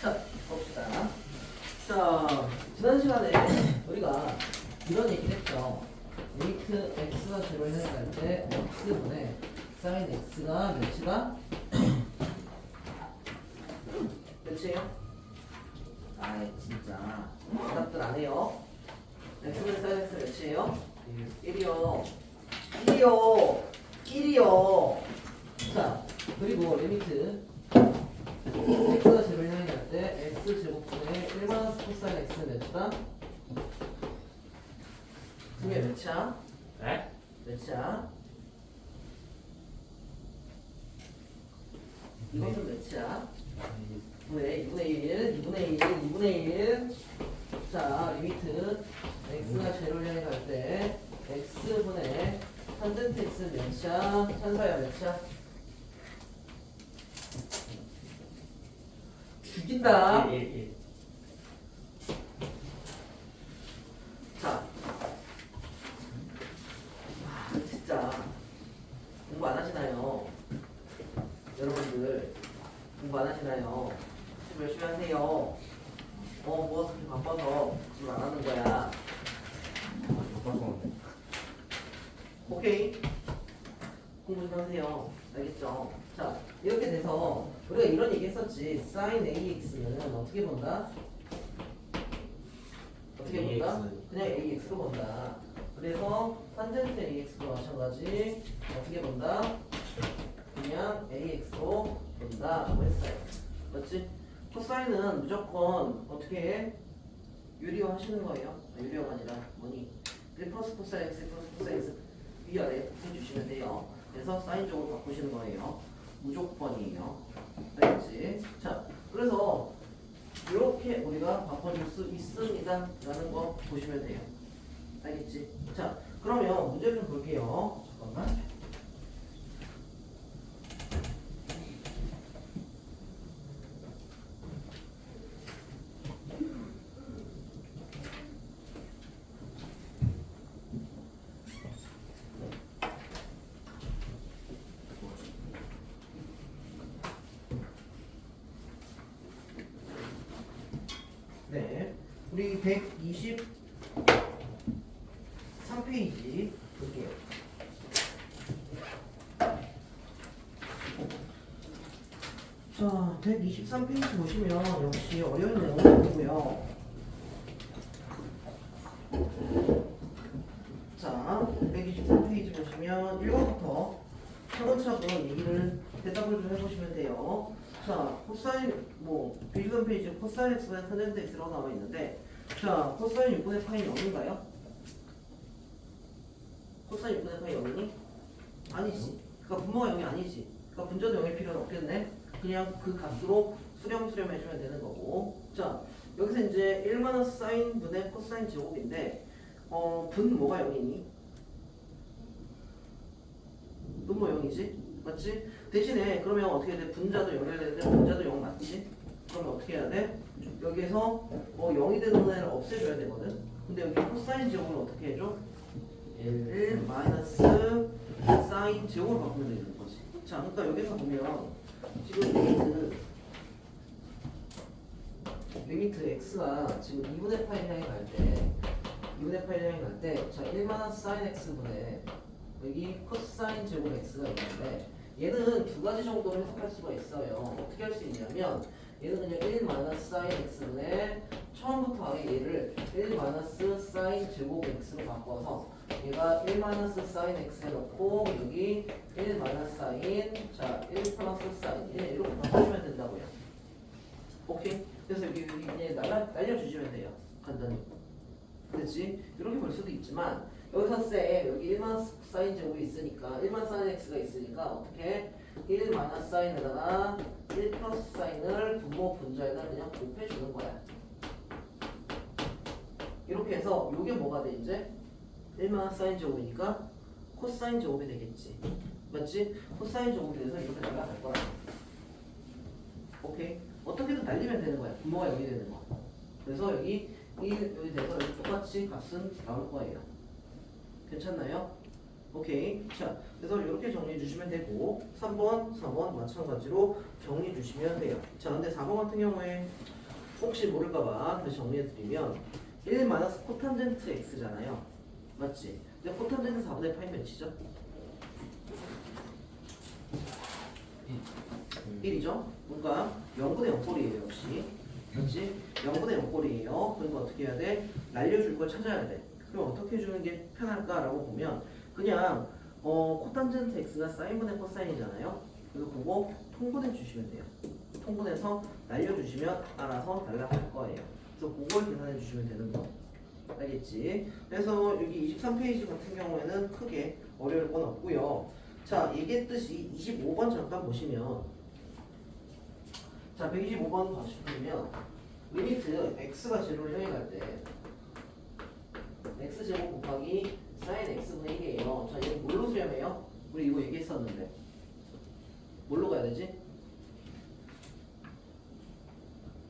자, 봅시다. 자, 지난 시간에 우리가 이런 얘기를 했죠. 리미트 x가 0를 향해 때 x분의 sin x가 몇이다? 몇이에요? 아이 진짜 대답들 안 해요. x분의 sin x 몇이에요? 1이요. 1이요. 1이요. 자, 그리고 리미트 x가 0을 향해 갈 때 x제곱분의 1 코사인 x는 몇이다? 그게 몇이야? 네? 몇이야? 이것은 몇이야? 2분의 1, 2분의 1, 2분의 1. 자, 리미트 x가 0을 향해 갈 때 x분의 탄젠트 x는 몇이야? 찬사야 몇이야? 죽인다. 자, 진짜 공부 안 하시나요? 여러분들 공부 안 하시나요? 좀 열심히 하세요. 뭐가 그렇게 바빠서 지금 안 하는 거야. 오케이. 공부 좀 하세요. 알겠죠? 자, 이렇게 돼서 우리가 이런 얘기 했었지. sin AX는 어떻게 본다? 어떻게 본다? 그냥 AX로 본다. 그래서 탄젠트 AX도 마찬가지 어떻게 본다? 그냥 AX로 본다고 했어요. 맞지? 코사인은 무조건 어떻게 해? 유리화 하시는 거예요. 유리화가 아니라 뭐니? 1 플러스 코사인 X, 1 플러스 코사인 X 위아래 해주시면 돼요. 그래서 사인 쪽으로 바꾸시는 거예요. 무조건이에요. 알겠지? 자, 그래서 이렇게 우리가 바꿔줄 수 있습니다 라는 거 보시면 돼요. 알겠지? 자, 그러면 문제 좀 볼게요. 잠깐만. 네, 우리 123페이지 볼게요. 자, 123페이지 보시면 역시 어려운 내용은 아니고요. 자, 123페이지 보시면 1번부터 차근차근 얘기를 대답을 좀 해보시면 돼요. 자, 코사인 비주선 페이지 코사인 x가 탄젠트 x라고 나와 있는데, 자, 코사인 6분의 파이 0인가요? 코사인 6분의 파이 0이니? 아니지. 그러니까 분모가 0이 아니지. 그러니까 분자도 0일 필요는 없겠네. 그냥 그 값으로 수렴 해주면 되는 거고. 자, 여기서 이제 1 사인 분의 코사인 제곱인데, 분모가 0이니? 분모 0이지? 맞지? 대신에 그러면 어떻게 돼? 분자도 0이 되는데 분자도 0 맞지? 그러면 어떻게 해야 돼? 여기에서 0이 되는 애를 없애줘야 되거든? 근데 여기 코사인 제곱을 어떻게 해줘? 1 마이너스 사인 제곱을 바꾸면 되는 거지. 자, 그러니까 여기서 보면 지금 리미트 x가 지금 2분의 파이 향해 갈 때 2분의 파이 향해 갈 때 자, 1 마이너스 사인 x분의 여기 코사인 제곱 x가 있는데 얘는 두 가지 정도로 해석할 수가 있어요. 어떻게 할 수 있냐면 얘는 그냥 1 마이너스 사인 x분의 처음부터 아예 얘를 1 마이너스 사인 제곱 x로 바꿔서 얘가 1 마이너스 사인 x 해놓고 여기 1 마이너스 사인 자 1 플러스 사인 이렇게 바꿔주면 된다고요. 오케이? 그래서 여기 그냥 날려주시면 돼요. 간단히. 그렇지? 이렇게 볼 수도 있지만 여기서 쌤 여기 1만 사인 제곱이 있으니까 1만 사인 x가 있으니까 어떻게 1 마이너스 사인에다가 1 플러스 사인을 분모 분자에다 그냥 곱해주는 거야. 이렇게 해서 이게 뭐가 돼 이제 1 마이너스 사인 제곱이니까 코사인 제곱이 되겠지. 맞지? 코사인 제곱이 돼서 이렇게 날아갈 거야. 오케이? 어떻게든 날리면 되는 거야. 분모가 0이 되는 거. 그래서 여기 1 여기 돼서 여기 똑같이 값은 나올 거예요. 괜찮나요? 오케이. 자, 그래서 이렇게 정리해 주시면 되고 3번, 4번 마찬가지로 정리해 주시면 돼요. 자, 근데 4번 같은 경우에 혹시 모를까봐 다시 정리해 드리면 1 마이너스 코탄젠트 x잖아요. 맞지? 근데 코탄젠트 4분의 파이 몇이죠? 1이죠? 그러니까 0분의 0꼴이에요 역시. 그렇지? 0분의 0꼴이에요. 그러니까 어떻게 해야 돼? 날려줄 걸 찾아야 돼. 그럼 어떻게 해주는 게 편할까라고 보면 그냥 코탄젠트 x가 사인분의 코사인이잖아요. 그래서 그거 통분해 주시면 돼요. 통분해서 날려주시면 알아서 날라갈 거예요. 그래서 그걸 계산해 주시면 되는 거. 알겠지? 그래서 여기 23페이지 같은 경우에는 크게 어려울 건 없고요. 자, 얘기했듯이 25번 잠깐 보시면 자, 125번 보시면 리미트 x가 제로를 향해 갈 때 x제곱 곱하기 sin x분의 1이에요. 자, 얘는 뭘로 수렴해요? 우리 이거 얘기했었는데 뭘로 가야 되지?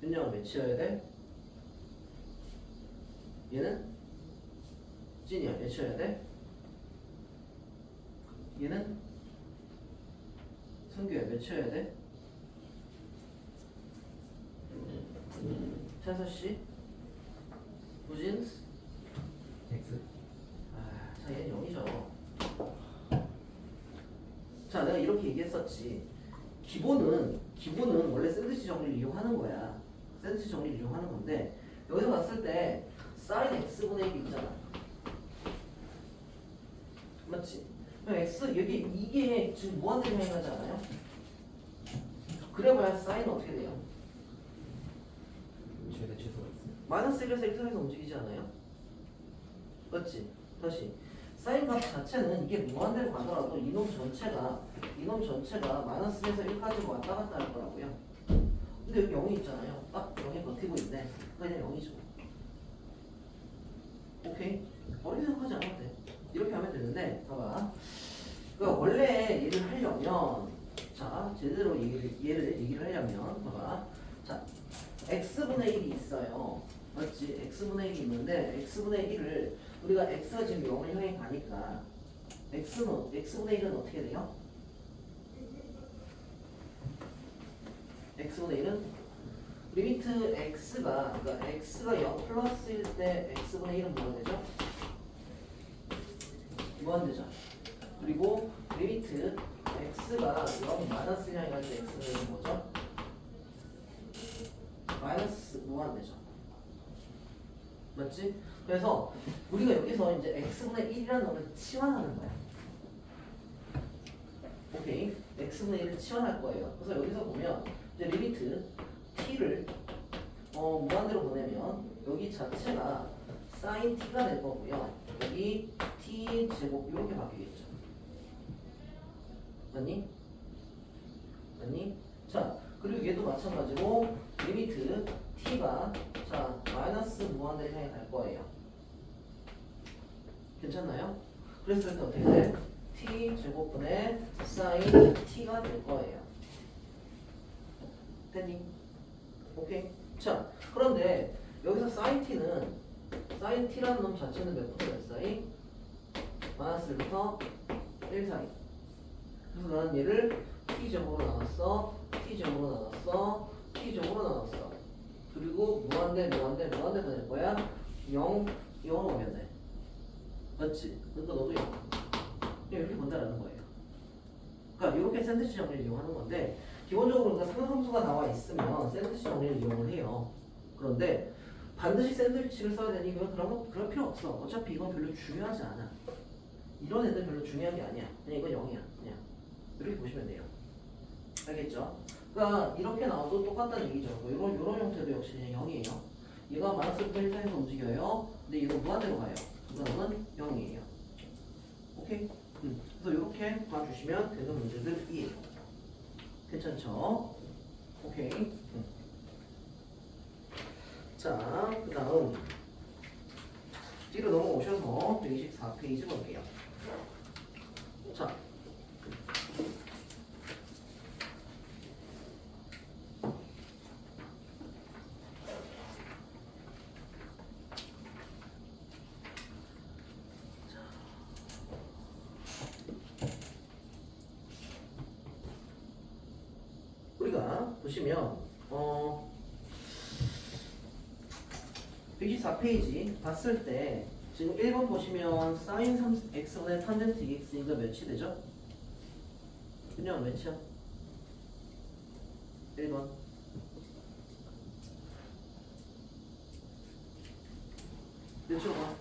윤영아 몇 치어야 돼? 얘는? 찐이야 몇 치어야 돼? 얘는? 승규야 몇 치어야 돼? 찬서씨? 우진? X. 자, 얘는 0이죠. 자, 내가 이렇게 얘기했었지. 기본은 원래 샌드위치 정리를 이용하는 거야. 샌드위치 정리를 이용하는 건데 여기서 봤을 때 sin x분의 1이 있잖아. 맞지? 그럼 x 여기 이게 지금 무한대로 행하지 않아요? 그래봐야 사인은 어떻게 돼요? 최대 최소가 있어요. 마이너스 1에서 1선에서 움직이지 않아요? 맞지? 다시 사인 값 자체는 이게 무한대로 가더라도 이놈 전체가 마이너스 1에서 1까지 왔다 갔다 할 거라고요. 근데 여기 0이 있잖아요. 딱 0이 버티고 있네. 그냥 0이죠. 오케이? 어렵게 생각하지 않아도 돼. 이렇게 하면 되는데 봐봐. 그러니까 원래 얘를 하려면 자 제대로 얘를 하려면 봐봐. 자 x분의 1이 있어요. 맞지? x분의 1이 있는데 x분의 1을 우리가 x가 지금 0을 향해 가니까 x분의 1은 어떻게 돼요? x분의 1은 리미트 x가 그러니까 x가 0 플러스일 때 x분의 1은 뭐가 되죠? 무한대죠. 그리고 리미트 x가 0 마이너스 1 향해 갈 때 x는 1은 뭐죠? 마이너스 무한대죠. 맞지? 그래서 우리가 여기서 이제 x분의 1이라는 놈을 치환하는 거야. 오케이? x분의 1을 치환할 거예요. 그래서 여기서 보면 이제 리미트 t를 무한대로 보내면 여기 자체가 sin t가 될 거고요. 여기 t 제곱 이렇게 바뀌겠죠. 맞니? 맞니? 자, 그리고 얘도 마찬가지로 리미트 t가 자 마이너스 무한대를 향해 갈 거예요. 괜찮나요? 그랬을 때 어떻게 돼? t 제곱분의 sin t가 될 거예요. 됐니? 오케이. 자, 그런데 여기서 sin t라는 놈 자체는 몇 부터 몇 사이? 마이너스 1부터 1 사이. 그래서 나는 얘를 t제곱으로 나눴어, t제곱으로 나눴어, t제곱으로 나눴어. 그리고 무한대 보낼 거야. 0, 0으로 오면 돼. 맞지? 그러니까 너도 0. 이렇게 본다라는 거예요. 그러니까 이렇게 샌드위치 정리를 이용하는 건데 기본적으로 그러니까 상함수가 나와 있으면 샌드위치 정리를 이용을 해요. 그런데 반드시 샌드위치를 써야 되니 그럴 필요 없어. 어차피 이건 별로 중요하지 않아. 이런 애들 별로 중요한 게 아니야. 그냥 이건 0이야. 그냥 이렇게 보시면 돼요. 알겠죠? 그러니까 이렇게 나와도 똑같다는 얘기죠. 뭐 이런 형태도 역시 그냥 0이에요. 얘가 마이너스 1에서 움직여요. 근데 얘가 무한대로 가요. 그거는 0이에요. 오케이? 그래서 이렇게 봐주시면 되는 문제들이에요. 괜찮죠? 오케이. 자, 그 다음 뒤로 넘어오셔서 124페이지 볼게요. 자, 보시면 124페이지 봤을 때 지금 1번 보시면 sin 3x분의 탄젠트 2x니까 몇이 되죠? 그냥 몇이야? 1번 몇이로 가?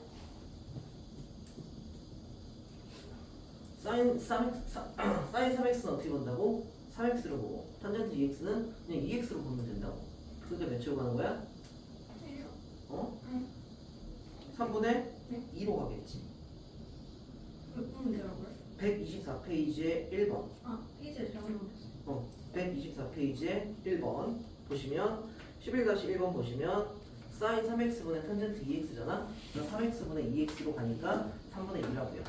sin 3x는 어떻게 본다고? 3x로 보고 탄젠트 2x는 그냥 2x로 보면 된다고. 그러니까 몇으로 가는 거야? 어? 3분의 2로 가겠지. 몇 분이라고요? 124페이지에 1번. 아, 페이지를 잘못 넣었어. 124페이지에 1번 보시면 11-1번 보시면 sin 3x분의 탄젠트 2x잖아. 3x분의 2x로 가니까 3분의 2라고요.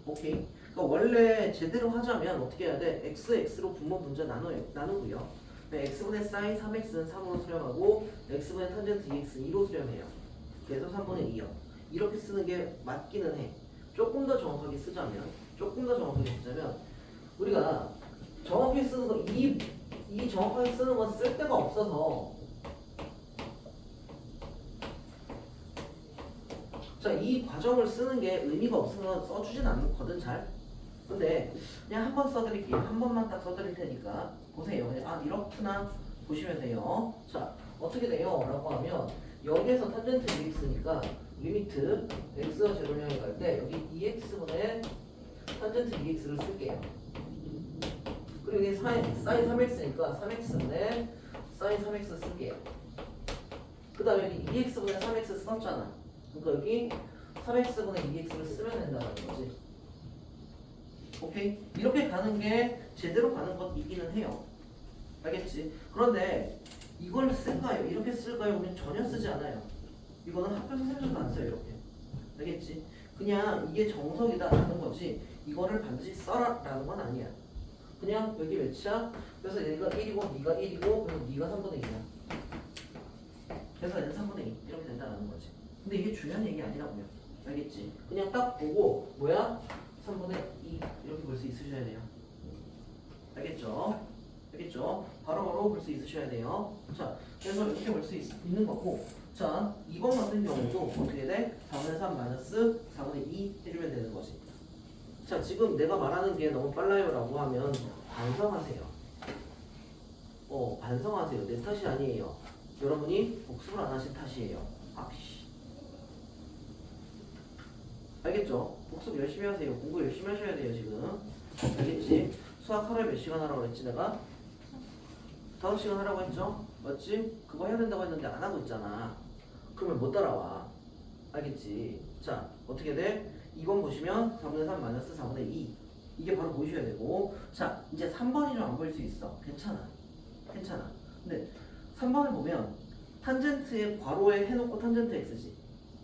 오케이. 그러니까 원래 제대로 하자면 어떻게 해야 돼? x, x로 분모 분자 나누고요. x분의 sin 3x는 3으로 수렴하고 x분의 탄젠트 2x는 2로 수렴해요. 그래서 3분의 2요. 이렇게 쓰는 게 맞기는 해. 조금 더 정확하게 쓰자면 우리가 정확히 쓰는 거 이 정확하게 쓰는 건 쓸 데가 없어서 자, 이 과정을 쓰는 게 의미가 없어서 써주진 않거든 잘. 근데 그냥 한 번 써드릴게요. 한 번만 딱 써드릴 테니까 보세요. 그냥 이렇구나 보시면 돼요. 자, 어떻게 돼요? 라고 하면 여기에서 탄젠트 2x니까 리미트 x가 제로를 향해 갈 때 여기 2x분의 탄젠트 2x를 쓸게요. 그리고 여기 sin 3x니까 3x분의 sin 3x 쓸게요. 그 다음에 여기 2x분의 3x 썼잖아. 그러니까 여기 3x분의 2x를 쓰면 된다는 거지. 오케이? 이렇게 가는 게 제대로 가는 것 있기는 해요. 알겠지? 그런데 이걸 쓸까요? 이렇게 쓸까요? 그러면 전혀 쓰지 않아요. 이거는 학교 선생님도 안 써요. 이렇게. 알겠지? 그냥 이게 정석이다라는 거지 이거를 반드시 써라라는 건 아니야. 그냥 여기 몇이야? 그래서 얘가 1이고 네가 1이고 그래서 네가 3분의 2야. 그래서 얘는 3분의 2 이렇게 된다는 거지. 근데 이게 중요한 얘기 아니라고요. 알겠지? 그냥 딱 보고 뭐야? 3분의 2 이렇게 볼 수 있으셔야 돼요. 알겠죠? 알겠죠? 바로바로 볼 수 있으셔야 돼요. 자, 그래서 이렇게 볼 수 있는 거고 자, 2번 같은 경우도 어떻게 돼? 4분의 3 마이너스 4분의 2 해주면 되는 거지. 자, 지금 내가 말하는 게 너무 빨라요 라고 하면 반성하세요. 반성하세요. 내 탓이 아니에요. 여러분이 복습을 안 하신 탓이에요. 아씨. 알겠죠? 복습 열심히 하세요. 공부 열심히 하셔야 돼요 지금. 알겠지? 수학 하루에 몇 시간 하라고 했지 내가? 5시간 하라고 했죠? 맞지? 그거 해야 된다고 했는데 안 하고 있잖아. 그러면 못 따라와. 알겠지? 자, 어떻게 돼? 2번 보시면 4분의 3 마이너스 4분의 2 이게 바로 보이셔야 되고 자, 이제 3번이 좀 안 보일 수 있어. 괜찮아. 근데 3번을 보면 탄젠트에 괄호에 해놓고 탄젠트 x지.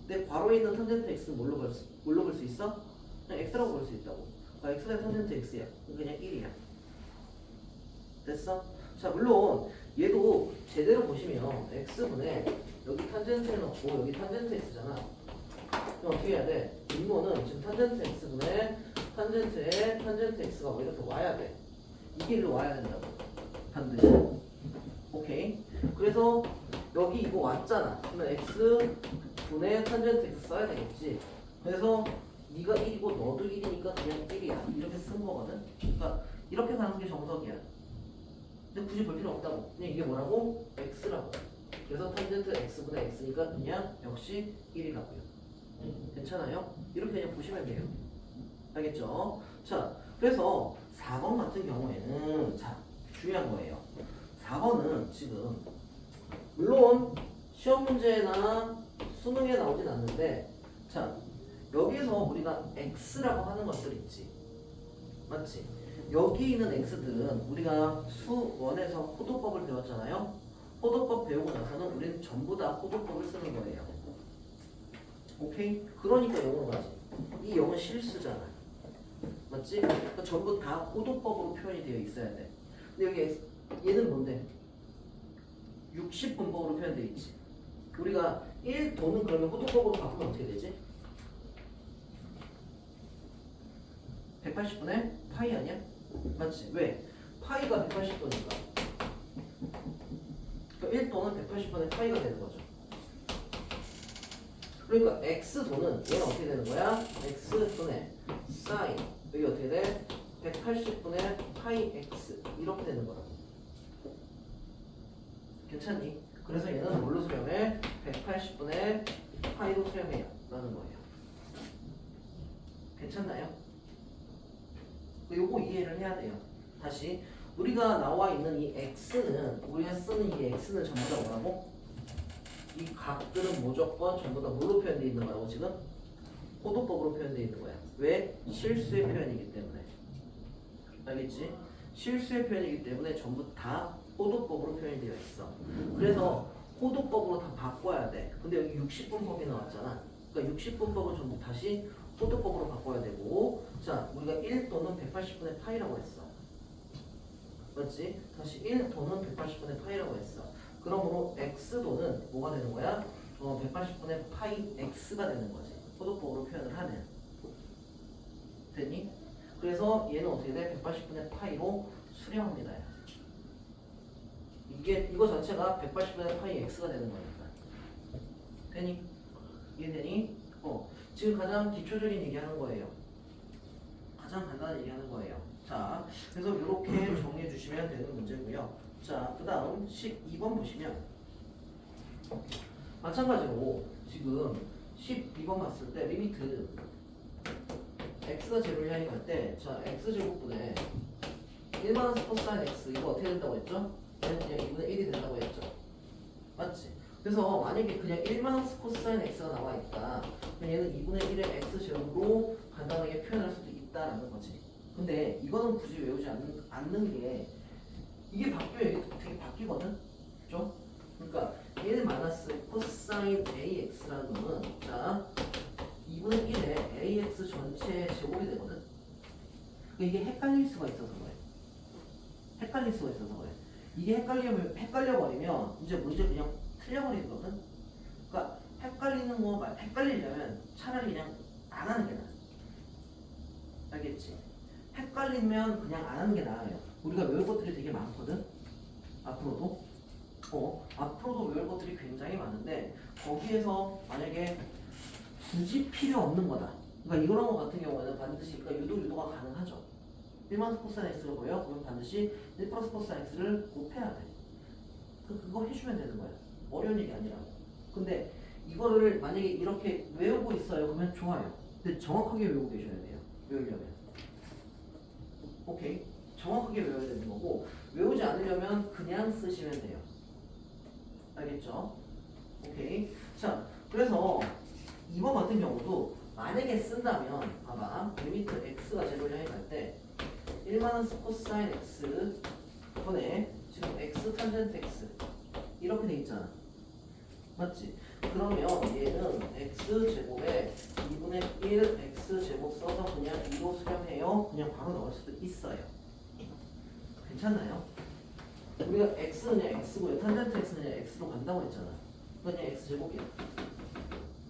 근데 괄호에 있는 탄젠트 x는 뭘로 볼 수 있어? 그냥 x라고 볼 수 있다고. x의 탄젠트 x야. 그냥 1이야. 됐어? 자, 물론 얘도 제대로 보시면 x분의 여기 탄젠트에 넣고 여기 탄젠트 x잖아. 그럼 어떻게 해야 돼? 분모는 지금 탄젠트 x분의 탄젠트에 탄젠트 x가 뭐 이렇게 와야 돼. 이게 일로 와야 된다고. 반드시. 오케이. 그래서 여기 이거 왔잖아. 그러면 x분의 탄젠트 x 써야 되겠지. 그래서 네가 1이고 너도 1이니까 그냥 1이야. 이렇게 쓴 거거든. 그러니까 이렇게 가는 게 정석이야. 근데 굳이 볼 필요 없다고. 그냥 이게 뭐라고? x라고. 그래서 탄젠트 x분의 x니까 그냥 역시 1이라고요. 괜찮아요? 이렇게 그냥 보시면 돼요. 알겠죠? 자, 그래서 4번 같은 경우에는 자, 중요한 거예요. 4번은 지금 물론 시험 문제나 수능에 나오진 않는데 자, 여기서 우리가 x라고 하는 것들 있지. 맞지? 여기 있는 x들은 우리가 수원에서 호도법을 배웠잖아요. 호도법 배우고 나서는 우리는 전부 다 호도법을 쓰는 거예요. 오케이? 그러니까 영어로 가지. 이 영어는 실수잖아. 맞지? 그러니까 전부 다 호도법으로 표현이 되어 있어야 돼. 근데 여기 얘는 뭔데? 60분법으로 표현되어 있지. 우리가 1도는 그러면 호도법으로 바꾸면 어떻게 되지? 180분의 파이 아니야? 맞지? 왜? 파이가 180도니까 1 또는 180분의 파이가 되는 거죠. 그러니까 x도는 얘는 어떻게 되는 거야? x분의 사인 여기 어떻게 돼? 180분의 파이 x 이렇게 되는 거야. 괜찮니? 그래서 얘는 뭘로 수렴해? 180분의 파이로 수렴해요 라는 거예요. 괜찮나요? 요거 이해를 해야 돼요. 다시 우리가 나와 있는 이 x는 우리가 쓰는 이 x는 전부 다 뭐라고? 이 각들은 무조건 전부 다 뭐로 표현되어 있는 거라고 지금? 호도법으로 표현되어 있는 거야. 왜? 실수의 표현이기 때문에. 알겠지? 실수의 표현이기 때문에 전부 다 호도법으로 표현되어 있어. 그래서 호도법으로 다 바꿔야 돼. 근데 여기 60분법이 나왔잖아. 그러니까 60분법은 전부 다시 호도법으로 바꿔야 되고, 자 우리가 1 또는 180분의 파이라고 했어. 맞지? 다시 1 또는 180분의 파이라고 했어. 그러므로 x도는 뭐가 되는 거야? 180분의 파이 x가 되는 거지. 호도법으로 표현을 하면. 됐니? 그래서 얘는 어떻게 돼? 180분의 파이로 수렴합니다. 이거 자체가 180분의 파이 x가 되는 거니까. 되니? 이해되니? 지금 가장 기초적인 얘기하는 거예요. 가장 간단한 얘기하는 거예요. 자, 그래서 이렇게 정리해 주시면 되는 문제고요. 자, 그 다음 12번 보시면 마찬가지로 지금 12번 봤을 때 리미트 x가 제로를 향해 갈 때, 자 x제곱분의 1-4 코사인 x 이거 어떻게 된다고 했죠? 얘는 그냥 2분의 1이 된다고 했죠. 맞지? 그래서 만약에 그냥 1-4 코사인 x가 나와 있다. 그럼 얘는 2분의 1의 x제곱으로 간단하게 표현할 수도 있다라는 거지. 근데 이거는 굳이 외우지 않는 게 이게 바뀌어요. 이게 되게 바뀌거든? 그죠? 그러니까 1 마이너스 코사인 AX라는 놈은 자 2분의 1의 AX 전체 제곱이 되거든? 그러니까 이게 헷갈릴 수가 있어서 그래. 헷갈릴 수가 있어서 그래. 이게 헷갈려버리면 이제 문제 그냥 틀려버리거든? 그러니까 헷갈리려면 차라리 그냥 안 하는 게 나아. 알겠지? 헷갈리면 그냥 안 하는 게 나아요. 우리가 외울 것들이 되게 많거든? 앞으로도? 앞으로도 외울 것들이 굉장히 많은데 거기에서 만약에 굳이 필요 없는 거다. 그러니까 이런 거 같은 경우에는 반드시 그러니까 유도가 가능하죠. 1-4 코사인 x가 보여? 그럼 반드시 1 플러스 코사인 x를 곱해야 돼. 그거 해주면 되는 거야. 어려운 얘기 아니라고. 근데 이거를 만약에 이렇게 외우고 있어요. 그러면 좋아요. 근데 정확하게 외우고 계셔야 돼요. 외우려면. 오케이. 정확하게 외워야 되는 거고 외우지 않으려면 그냥 쓰시면 돼요. 알겠죠? 오케이. 자, 그래서 이번 같은 경우도 만약에 쓴다면 봐봐. 리미트 x가 제로를 향해 갈 때 1-4 코사인 x 분의 지금 x 탄젠트 x 이렇게 돼 있잖아. 맞지? 그러면 얘는 x제곱에 2분의 1 x제곱 써서 그냥 2로 수렴해요. 그냥 바로 나올 수도 있어요. 괜찮나요? 우리가 x는 그냥 x고요. 탄젠트 x는 그냥 x로 간다고 했잖아. 그냥 x제곱이야.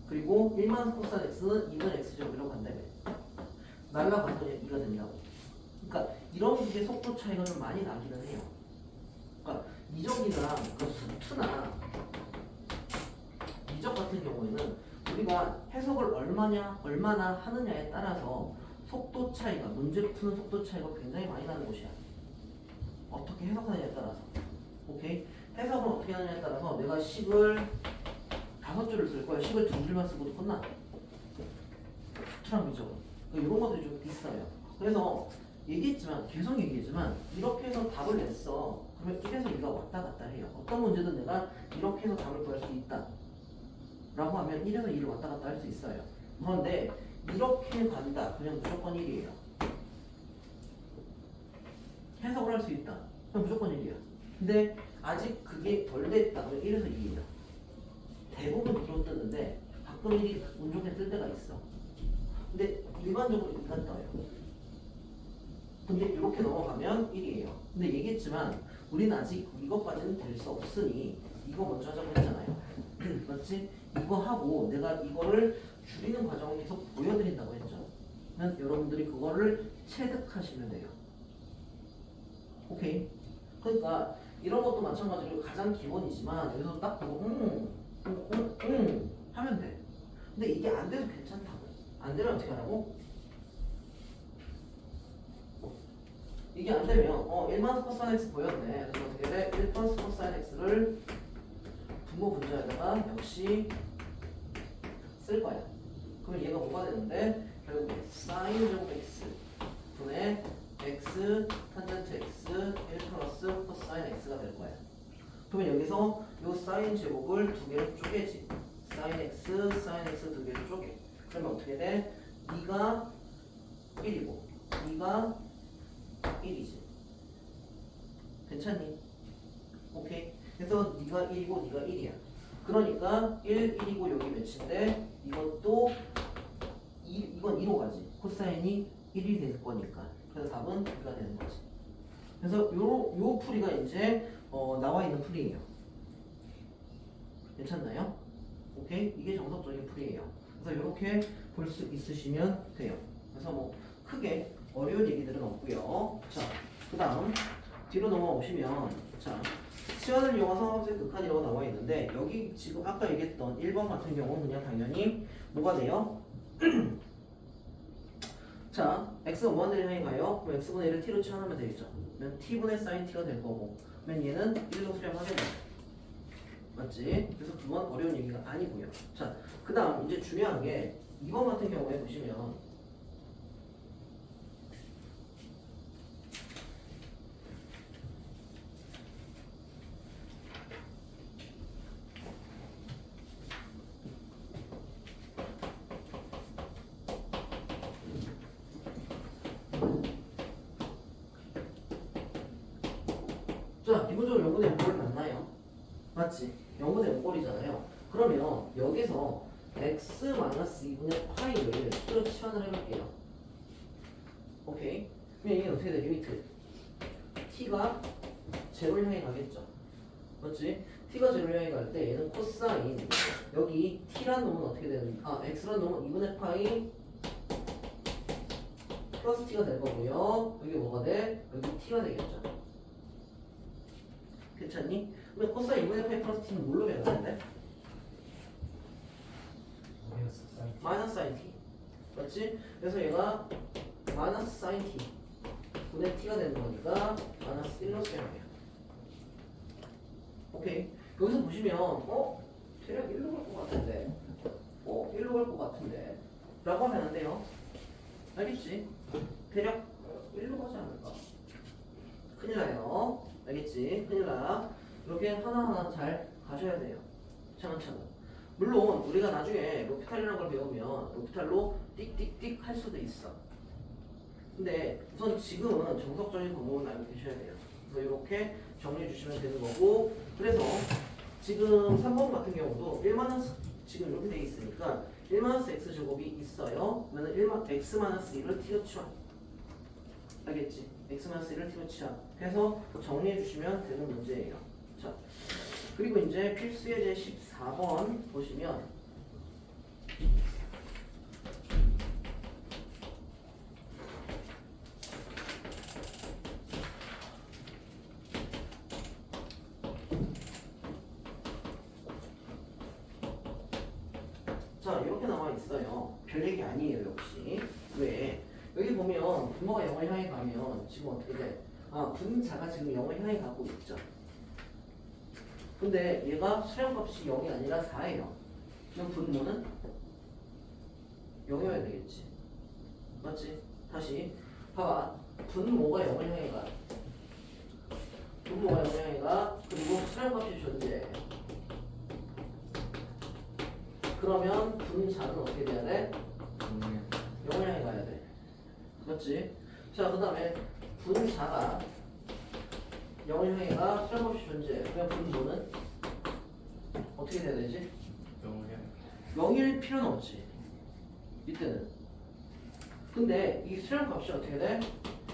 그리고 1-4 코사인 x는 2분의 x제곱이라고 간다며. 날라가서 그냥 2가 된다고. 그러니까 이런 게 속도 차이가 좀 많이 나기는 해요. 그러니까 이적이나 수투나 이적 같은 경우에는 우리가 해석을 얼마나 하느냐에 따라서 속도 차이가, 문제 푸는 속도 차이가 굉장히 많이 나는 곳이야. 어떻게 해석하느냐에 따라서. 오케이? 해석을 어떻게 하느냐에 따라서 내가 식을 5줄을 쓸 거야. 식을 2줄만 쓰고도 끝나. 수트랑 미적은. 그러니까 이런 것들이 좀 있어요. 그래서 계속 얘기했지만 이렇게 해서 답을 냈어. 그러면 1에서 2가 왔다 갔다 해요. 어떤 문제든 내가 이렇게 해서 답을 구할 수 있다 라고 하면 1에서 2를 왔다 갔다 할 수 있어요. 그런데 이렇게 간다. 그냥 무조건 1이에요. 해석을 할 수 있다. 그럼 무조건 1이야. 근데 아직 그게 덜 됐다. 그러면 1에서 2예요. 대부분 2로 뜨는데 가끔 1이 운 좋게 뜰 때가 있어. 근데 일반적으로 2가 떠요. 근데 이렇게 넘어가면 1이에요. 근데 얘기했지만 우리는 아직 이것까지는 될 수 없으니 이거 먼저 하자고 했잖아요. 맞지? 이거 하고 내가 이거를 줄이는 과정을 계속 보여드린다고 했죠. 그러면 여러분들이 그거를 체득하시면 돼요. 오케이? 그러니까 이런 것도 마찬가지로 가장 기본이지만 여기서 딱 보고 하면 돼. 근데 이게 안 돼도 괜찮다고. 안 되면 어떻게 하라고? 이게 안 되면 1만 코사인 x 보였네. 그래서 어떻게 돼? 1 플러스 코사인 x를 분모 분자에다가 역시 쓸 거야. 그러면 얘가 뭐가 되는데 결국 사인 제곱 x 분의 x 탄젠트 x 1 플러스 코사인 x가 될 거야. 그러면 여기서 요 사인 제곱을 두 개로 쪼개지. 사인 x 두 개로 쪼개. 그러면 어떻게 돼? 2가 1이고 2가 1이지. 괜찮니? 오케이. 그래서 네가 1이고 네가 1이야. 그러니까 1, 1이고 여기 몇인데 이것도 이건 2로 가지. 코사인이 1이 될 거니까. 그래서 답은 2가 되는 거지. 그래서 요 풀이가 이제 나와 있는 풀이에요. 괜찮나요? 오케이? 이게 정석적인 풀이에요. 그래서 이렇게 볼 수 있으시면 돼요. 그래서 뭐 크게 어려운 얘기들은 없고요. 자, 그 다음 뒤로 넘어오시면 자, 시간을 이용한 상황의 극한이라고 나와 있는데 여기 지금 아까 얘기했던 1번 같은 경우는 그냥 당연히 뭐가 돼요? 자, x가 무한대를 향해 가요. 그럼 x분의 1을 t로 치환하면 되겠죠. 그러면 t분의 sin t가 될 거고 그러면 얘는 1로 수렴하게 돼. 맞지? 그래서 그건 어려운 얘기가 아니고요. 자, 그 다음 이제 중요한 게 2번 같은 경우에 보시면 자, 기본적으로 0분의 0꼴 맞나요? 맞지? 0분의 0꼴이잖아요. 그러면 여기서 x-2분의 파이를 t로 치환을 해볼게요. 오케이? 그럼 이게 어떻게 돼? 리미트 t가 제로를 향해 가겠죠. 맞지? t가 제로를 향해 갈 때 얘는 코사인 여기 t란 놈은 어떻게 되는? x란 놈은 2분의 파이 플러스 t가 될 거고요. 여기 뭐가 돼? 여기 t가 되겠죠. 괜찮니? 근데 코사인 2분의 파이 플러스 t는 뭘로 변하는데? 마이너스 사인 t. 맞지? 그래서 얘가 마이너스 사인 t 분의 t가 되는 거니까 마이너스 1로 수렴해요. 오케이. 여기서 보시면 대략 1로 갈 것 같은데 1로 갈 것 같은데 라고 하면 안 돼요. 알겠지? 대략 1로 가지 않을까? 큰일 나요. 알겠지? 큰일 나. 이렇게 하나하나 잘 가셔야 돼요. 차근차근. 물론 우리가 나중에 로피탈이라는 걸 배우면 로피탈로 띡띡띡 할 수도 있어. 근데 우선 지금은 정석적인 방법을 알고 계셔야 돼요. 그래서 이렇게 정리해 주시면 되는 거고 그래서 지금 3번 같은 경우도 1마이너스 지금 이렇게 돼 있으니까 1마이너스 x제곱이 있어요. 그러면 x-1을 t로 치환. 알겠지? x-1을 t로 치환. 그래서 정리해 주시면 되는 문제예요. 자, 그리고 이제 필수 예제 14번 보시면 자, 이렇게 나와 있어요. 별 얘기 아니에요, 역시. 왜? 여기 보면 분모가 0을 향해 가면 지금 어떻게 돼? 분자가 지금 0을 향해 가고 있죠. 근데 얘가 수렴값이 0이 아니라 4예요. 그럼 분모는 0이어야 되겠지. 맞지? 다시 봐봐. 분모가 0을 향해 가. 분모가 0을 향해 가. 그리고 수렴값이 존재해. 그러면 분자는 어떻게 돼야 돼? 0을 향해 가야 돼. 맞지? 자, 그 다음에 분자가 0을 향해 가 수렴값이 존재해. 그럼 분모는 어떻게 돼야 되지? 0일 필요는 없지. 이때는. 근데 이 수렴값이 어떻게 돼?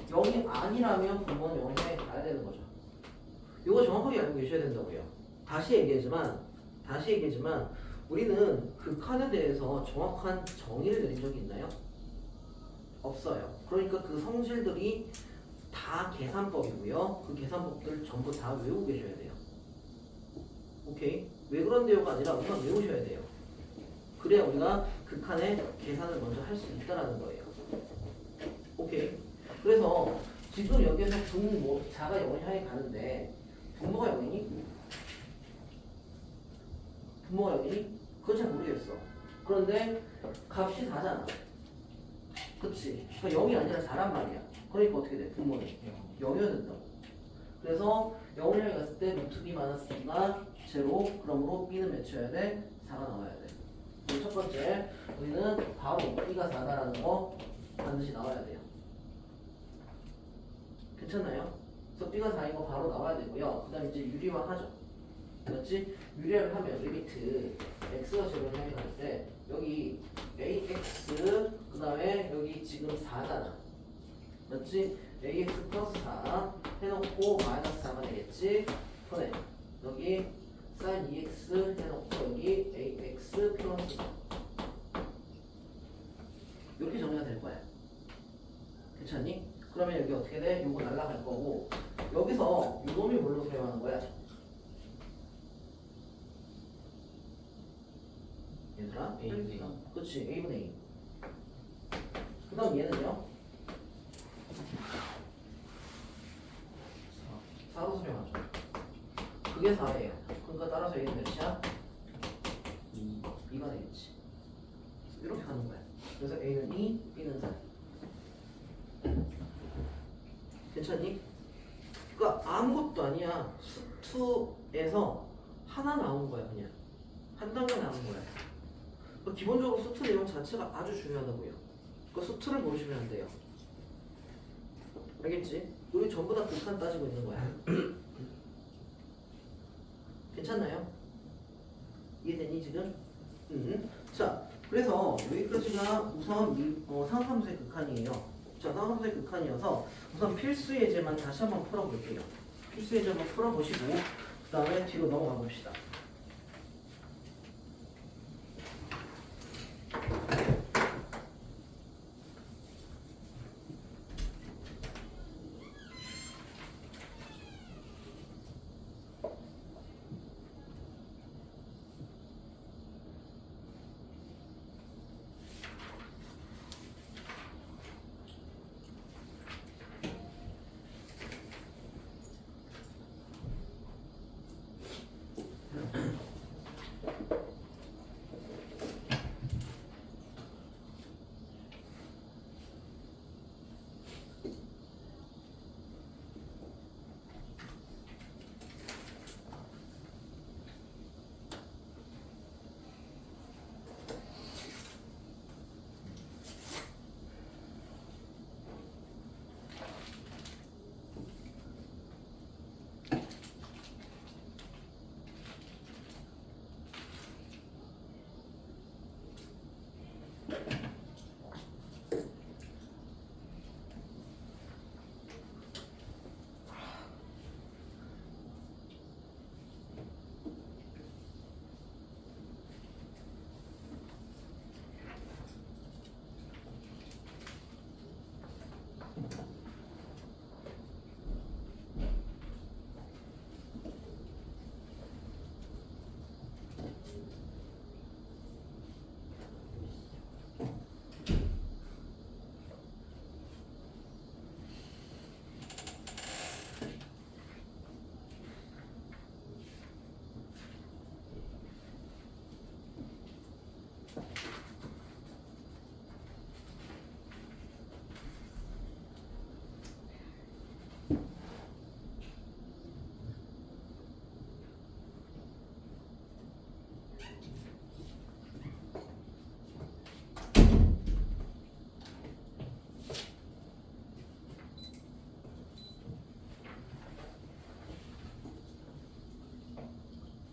0이 아니라면 분모는 0을 향해 가야 되는 거죠. 이거 정확하게 알고 계셔야 된다고요. 다시 얘기하지만 우리는 극한에 대해서 정확한 정의를 내린 적이 있나요? 없어요. 그러니까 그 성질들이 다 계산법이고요. 그 계산법들 전부 다 외우고 계셔야 돼요. 오케이? 왜 그런데요가 아니라 우선 외우셔야 돼요. 그래야 우리가 극한의 계산을 먼저 할 수 있다라는 거예요. 오케이? 그래서 지금 여기에서 분모, 자가 0을 향해 가는데 분모가 0이니? 분모가 0이니? 그건 잘 모르겠어. 그런데 값이 4잖아. 그치? 그러니까 0이 아니라 4란 말이야. 그러니까 어떻게 돼? 분모는 0이어야 된다고. 그래서 0을 향해 갔을 때 루트 b 마이너스 b가 제로. 그러므로 b는 몇이어야 돼? 4가 나와야 돼. 그럼 첫 번째, 우리는 바로 b가 4다라는 거 반드시 나와야 돼요. 괜찮나요? 그래서 b가 4인 거 바로 나와야 되고요. 그 다음에 이제 유리화하죠. 그렇지? 유리화를 하면 리미트 x가 제로를 향해 갈 때 여기 ax 그 다음에 여기 지금 4잖아. 맞지? ax 플러스 4 해놓고 마이너스 4가 되겠지? 손에 여기 sin 2x 해놓고 여기 ax 플러스 4 이렇게 정리가 될 거야. 괜찮니? 그러면 여기 어떻게 돼? 요거 날라갈 거고 여기서 요 놈이 뭘로 사용하는 거야? 얘들아? A분의 A. 그치 A분의 A. 그 다음 얘는요? 4로 수렴하죠. 그게 4예요. 그러니까 따라서 얘는 몇이야? 2가 되겠지. 이렇게 가는 거야. 그래서 A는 2, B는 4. 괜찮니? 그러니까 아무것도 아니야. 수투에서 하나 나온 거야 그냥. 한 단계 나온 거야. 그러니까 기본적으로 수투 내용 자체가 아주 중요하다고요. 그 수투를 모르시면 안 돼요. 알겠지? 우리 전부 다 극한 따지고 있는 거야. 괜찮나요? 이해되니 지금? 자, 그래서 여기까지가 우선 상함수의 극한이에요. 자, 상함수의 극한이어서 우선 필수 예제만 다시 한번 풀어볼게요. 필수 예제 한번 풀어보시고 그 다음에 뒤로 넘어가 봅시다.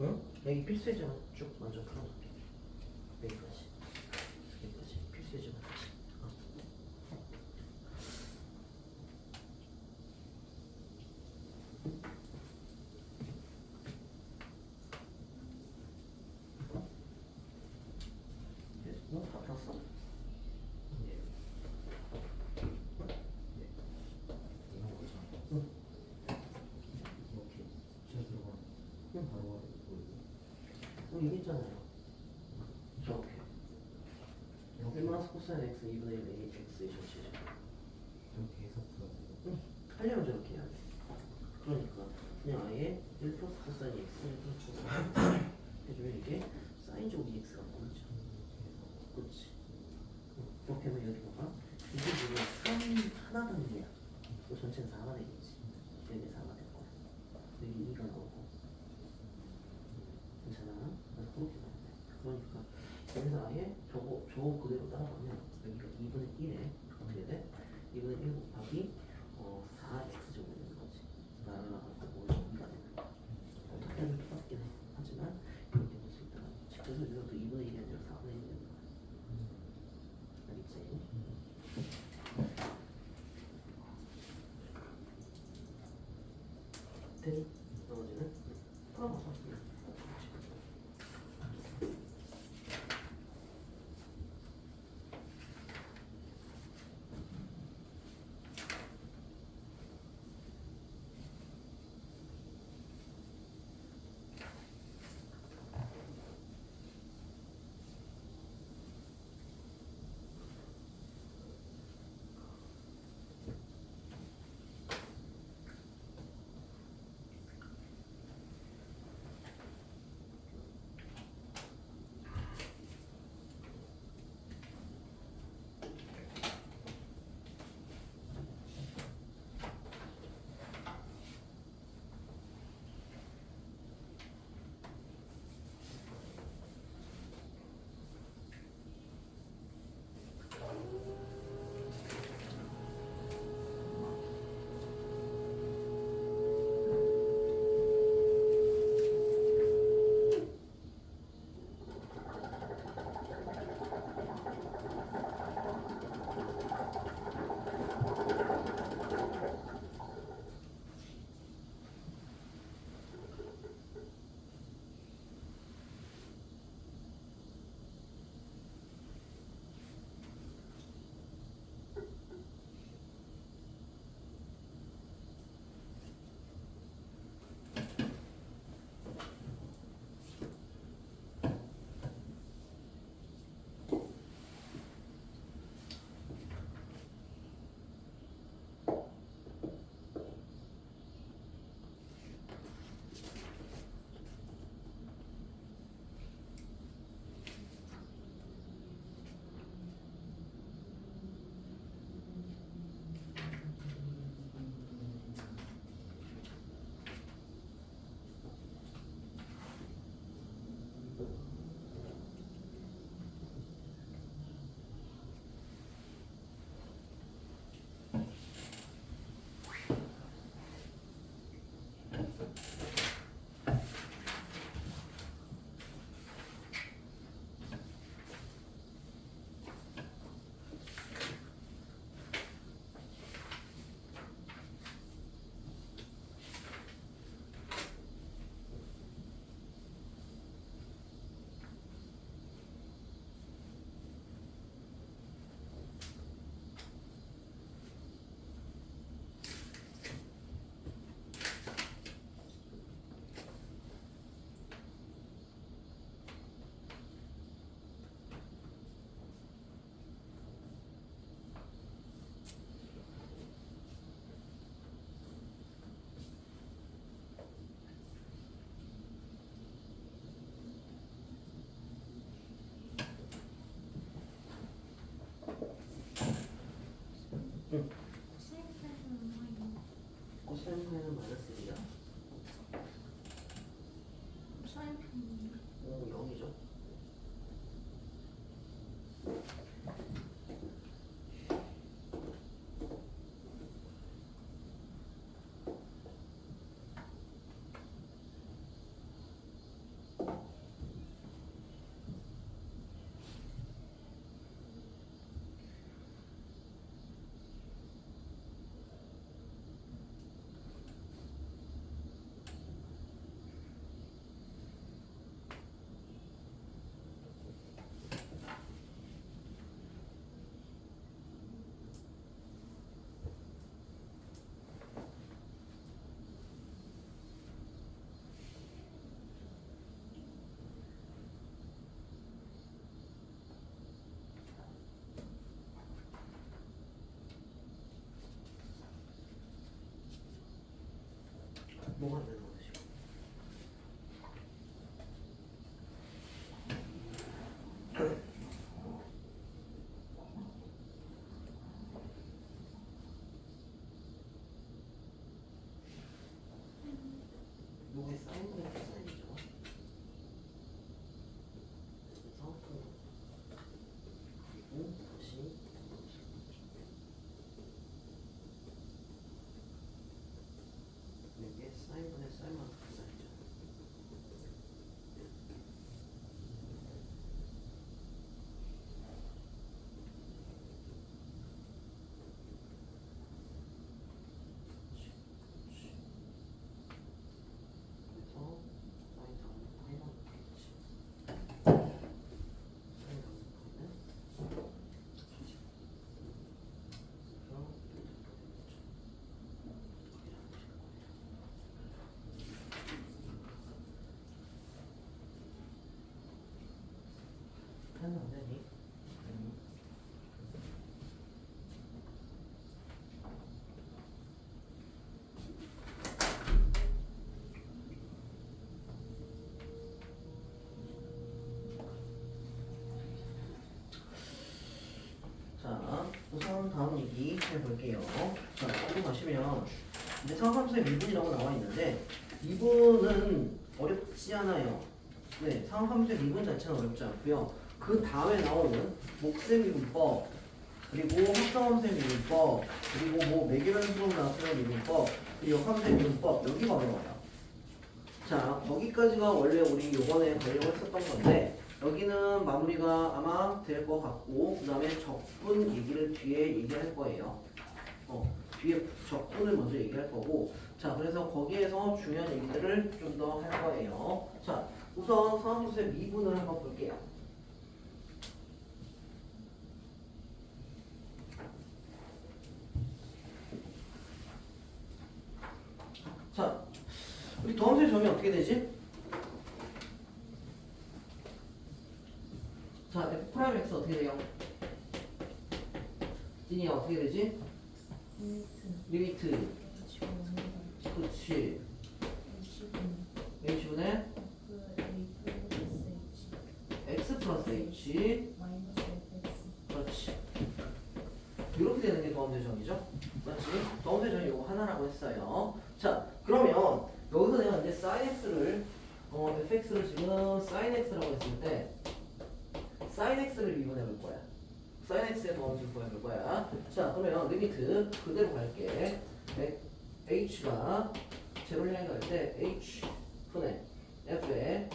응? 여기 필수 예제만 쭉 먼저 풀어볼게. 여기까지. 여기까지. 필수 예제만 다시. 다 풀었어? 네. 이런 거죠. 여기 있잖아요. 저렇게 1 마이너스 코사인 x 2분의 1 x 이셔츠. 이렇게 해서 풀어야 돼요. 하려면 저렇게 해야 돼. 그러니까 그냥 아예 1 플러스 코사인 x 1 플러스 코사인 x 해주면 이게 사인 제곱 2x가 나오죠. 그렇지. 그렇게 하면 여기 봐봐. 이게 지금 3 하나 단위야. 이 전체는 4가 되겠지. 여기 4가 될 거야. 여기 2가 나오고. 괜찮아? 그래서 그렇게 가면 돼. 그러니까 여기서 아예 저 그대로 따라가면 여기가 2분의 1에 어떻게 돼? 2분의 1 곱하기 4x 정도 되는 거지. 나가고 2가 되는 거야. 어떻게 하면 똑같긴 해. 하지만 이렇게 볼 수 있다. 그래서 여기서도 2분의 1이 아니라 4분의 1이 되는 거야. 알겠지? 되니? 나머지는 풀어봐서. 코사인은 마이너스 1이야. 사인편이 오, 0이죠. 뭐가 안 되는 거지? 요게 사인분의 코사인이죠. 그래서 그리고 다시 이게 사인분의 사인 마이너스 코사인이죠. 그래서 사인 다음에 파이만 넣겠지. 사인 다음에 파이는 그래서 하는 안 되니? 자, 우선 다음 얘기 해볼게요. 자, 여기 보시면 이제 상함수의 미분이라고 나와 있는데 미분은 어렵지 않아요. 네, 상함수의 미분 자체는 어렵지 않고요. 그 다음에 나오는 몫의 미분법, 그리고 합성함수의 미분법, 그리고 뭐 매개변수로 나타내는 미분법, 그리고 역함수의 미분법 여기가 어려워요. 자, 거기까지가 원래 우리 요번에 가려고 했었던 건데 여기는 마무리가 아마 될 것 같고 그 다음에 적분 얘기를 뒤에 얘기할 거예요. 뒤에 적분을 먼저 얘기할 거고 자, 그래서 거기에서 중요한 얘기들을 좀 더 할 거예요. 자, 우선 상함수의 미분을 한번 볼게요. 자, 우리 도함수의 점이 어떻게 되지? 자, F'X 어떻게 돼요? 진이 어떻게 되지? 리미트 그렇지 H분의 X 플러스 H 그렇지 이렇게 되는 게 도함대정이죠 맞지? 도함대정이 이거 하나라고 했어요 자 그러면 여기서 내가 이제 sin X를 fx를 지금 sin X라고 했을 때 sin X를 미분해 볼 거야 sin X의 도함수를 구해볼 거야 자 그러면 리미트 그대로 갈게 H가 제로를 향해 갈 때 H 분의 F에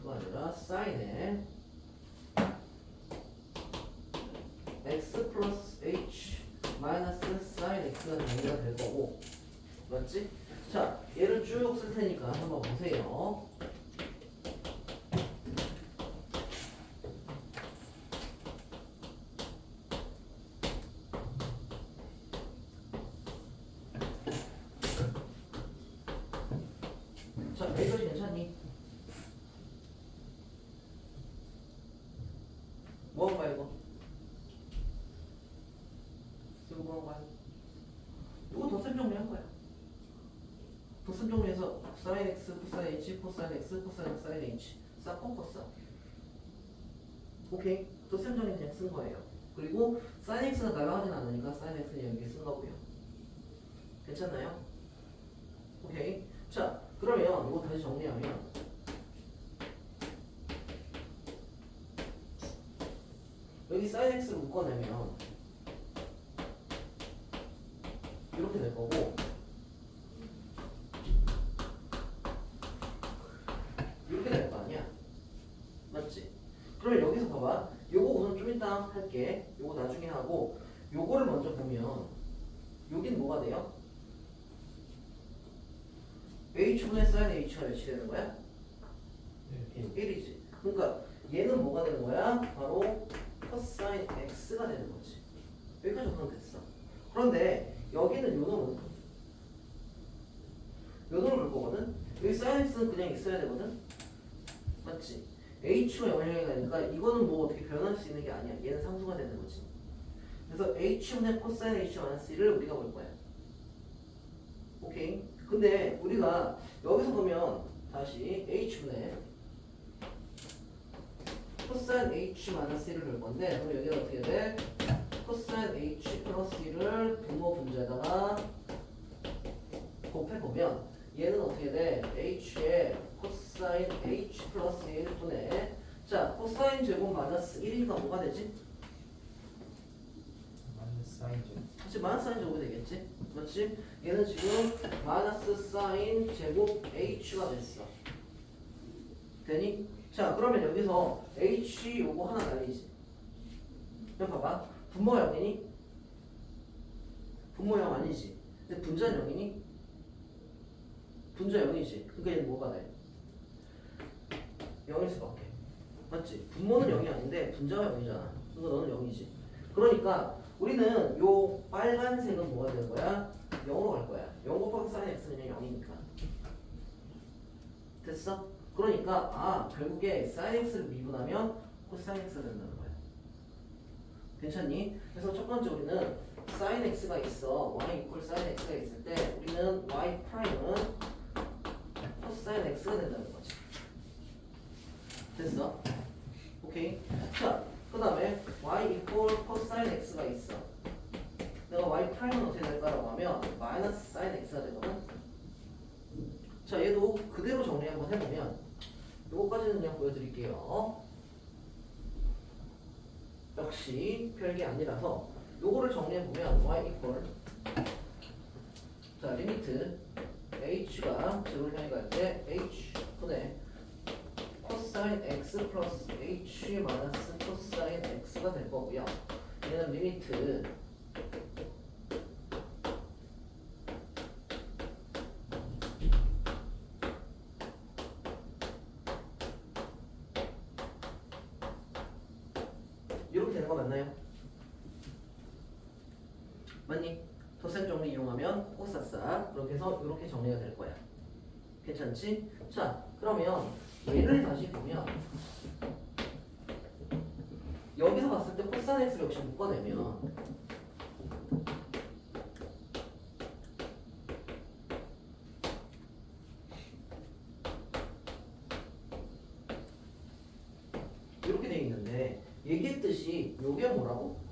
F가 아니라 sin에 X 플러스 H 마이너스 sin X가 정리가 될 거고 맞지? 자 얘를 쭉 쓸 테니까 한번 보세요 자, 여기까지 괜찮니? 뭐 한 거야, 이거? 이거 뭐 한 거야? 이거 덧셈 정리한 거야. 덧셈 정리해서 sin x, cos h, cos x, cos sin h 싹 꺾었어. 오케이? 덧셈 정리 그냥 쓴 거예요. 그리고 sin x가 날아가진 않으니까 sin x는 여기 쓴 거고요. 괜찮나요? 오케이? 자, 그러면 이거 다시 정리하면 여기 sin x를 묶어내면 이렇게 될 거고 이렇게 될 거 아니야 맞지? 그러면 여기서 봐봐 요거 우선 좀 이따 할게 요거 나중에 하고 요거를 먼저 보면 여긴 뭐가 돼요? h분의 sin h가 몇이 되는 거야? 1이지 그러니까 얘는 뭐가 되는 거야? 바로 cosine x가 되는 거지 여기까지 하면 됐어 그런데 여기는 요 놈은 요 놈을 볼 거거든 여기 sin x는 그냥 있어야 되거든 맞지? h가 영향이 가니까 이거는 뭐 어떻게 변할 수 있는 게 아니야 얘는 상수가 되는 거지 그래서 h분의 cosine h-1을 우리가 볼 거야 오케이 근데 우리가 여기서 보면 다시 h분의 코사인 h 마이너스 1을 볼 건데 그럼 여기가 어떻게 돼? 코사인 h 플러스 1을 분모 분자에다가 곱해보면 얘는 어떻게 돼? h에 코사인 h 플러스 1분의 자 코사인 제곱 마이너스 1이니까 뭐가 되지? 마이너스 사인제. 사실 마이너스 사인 제곱이 되겠지? 맞지? 얘는 지금 마이너스 사인 제곱 h가 됐어. 되니? 자 그러면 여기서 h 요거 하나 날리지. 그럼 봐봐. 분모 0이니? 분모 0 아니지. 근데 분자는 0이니? 분자 0이지. 그러니까 얘는 뭐가 돼? 0일 수밖에. 맞지? 분모는 0이 아닌데 분자가 0이잖아. 그러니까 너는 0이지. 그러니까 우리는 요 빨간색은 뭐가 되는 거야? 0으로 갈 거야. 0 곱하기 사인 x는 0이니까. 됐어? 그러니까 결국에 사인 x를 미분하면 코사인 x가 된다는 거야. 괜찮니? 그래서 첫 번째 우리는 사인 x가 있어. y 이퀄 사인 x가 있을 때 우리는 y 프라임은 코사인 x가 된다는 거지. 됐어? 오케이. 자, 그 다음에 y 이퀄 코사인 x가 있어. 내가 y 프라임은 어떻게 될까라고 하면 마이너스 사인 x가 되거든. 자, 얘도 그대로 정리 한번 해보면 요거까지는 그냥 보여드릴게요. 역시 별게 아니라서 요거를 정리해보면 y 이퀄 자 리미트 h가 제곱형이 갈 때 h 분의 코사인 x 플러스 h 마이너스 코사인 x가 될 거고요. 얘는 리미트 이렇게 되는 거 맞나요? 맞니? 덧셈 정리 이용하면 코사사 그렇게 해서 이렇게 정리가 될 거야. 괜찮지? 자 그러면 얘를 다시 보면 여기서 봤을 때 코사인 x를 역시 묶어내면 이렇게 돼 있는데 얘기했듯이 요게 뭐라고?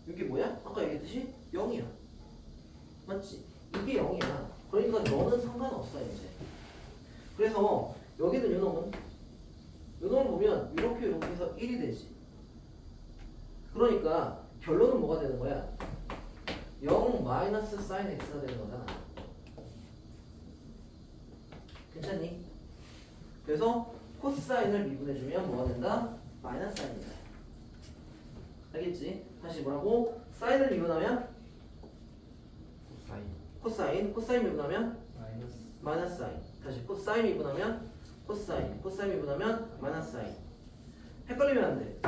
이게 뭐야? 아까 얘기했듯이 0이야. 맞지? 이게 0이야. 그러니까 너는 상관없어 이제. 그래서 여기는 요놈을 보면 이렇게 해서 1이 되지. 그러니까 결론은 뭐가 되는 거야? 0 마이너스 사인 x가 되는 거잖아. 괜찮니? 그래서 코사인을 미분해주면 뭐가 된다? 마이너스 사인이다. 알겠지? 다시 뭐라고? 사인을 미분하면 사인. 코사인 미분하면 마이너스. 마이너스 사인. 다시 코사인 미분하면 코사인 미분하면 마이너스 사인. 헷갈리면 안 돼.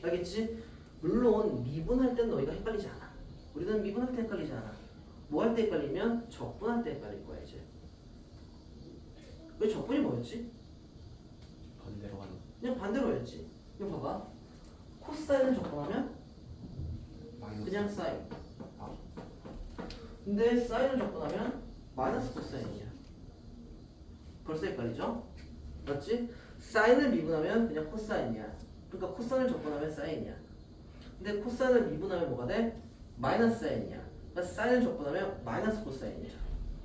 알겠지? 물론 미분할 땐 너희가 헷갈리지 않아. 우리는 미분할 때 헷갈리지 않아. 뭐 할 때 헷갈리면 적분할 때 헷갈릴 거야 이제. 왜 적분이 뭐였지? 반대로 가는. 그냥 반대로 했지. 이거 봐봐. 코사인을 적분하면 마이너스. 그냥 사인. 아. 근데 사인을 적분하면 마이너스 코사인이야. 벌써 헷갈리죠? 맞지? 사인을 미분하면 그냥 코사인이야. 그러니까 코사인을 적분하면 사인이야. 근데 코사인을 미분하면 뭐가 돼? 마이너스 사인이야. 그러니까 사인을 적분하면 마이너스 코사인이야.